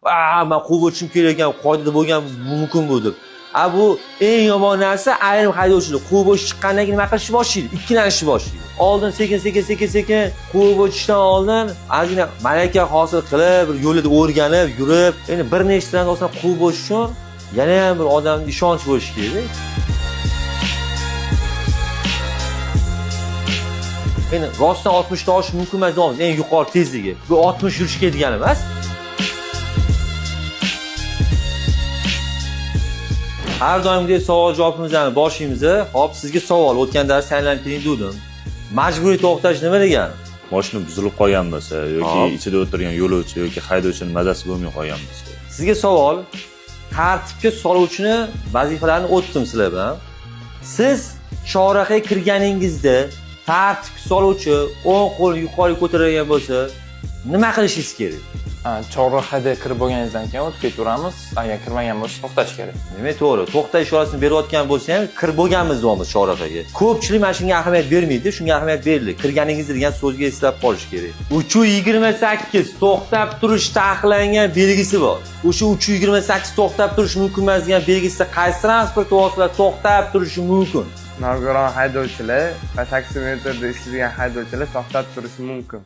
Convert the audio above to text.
men quvib o'tishim kerak ekan, qoidada bo'lgan mumkin bu deb. Bu eng yomon narsa ayrim haydovchilar quvib o'tish chiqqandan keyin nima qilishni boshlaydi? Ikkilanishni boshlaydi. Oldin sekin quvib o'tishdan oldin ozgina malaka hosil qilib, bir yo'lida o'rganib, yurib, endi bir nechtadan osonab quvib o'tish uchun yana ham bir odamning ishonchi bo'lishi kerak. Endi rostdan 60 ta olish mumkin emas deymiz, eng yuqori tezligi. Bu 60 yurishga degani emas. Har doimgidek savol-javobimizni boshlaymiz. Hop, sizga savol, o'tgan dars tayyorlanib keling dedim. Majburiy to'xtash nima degani? Mashina buzilib qolgan bo'lsa yoki ichida o'tirgan yo'lovchi yoki haydovchining mazasi bo'lmay qolgan bo'lsa. Sizga savol, tartibga soluvchini vazifalarini o'tdim sizlar bilan. Siz chorrahaga kirganingizda tartibga soluvchi o'ng qo'l yuqoriga ko'tarilgan bo'lsa, nima qilishingiz kerak? Chorrahaga kirib bo'lganingizdan keyin o'tib ketaveramiz. Agar kirmagan bo'lsa to'xtash kerak. Demak, to'g'ri. To'xtash ishorasini berayotgan bo'lsa ham kirib bo'lganmiz deymiz chorrahaga. Ko'pchilik mana shunga ahamiyat bermaydi, shunga ahamiyat beriladi. Kirganingizni degan so'zga eslab qolish kerak. 328 to'xtab turish taqiqlangan belgisi bor. O'sha 328 to'xtab turish mumkin emas degan belgisida qaysi transport vositalari to'xtab turishi mumkin? Nogiron haydovchilar va taksimetrda ishlaydigan haydovchilar to'xtab turishi mumkin.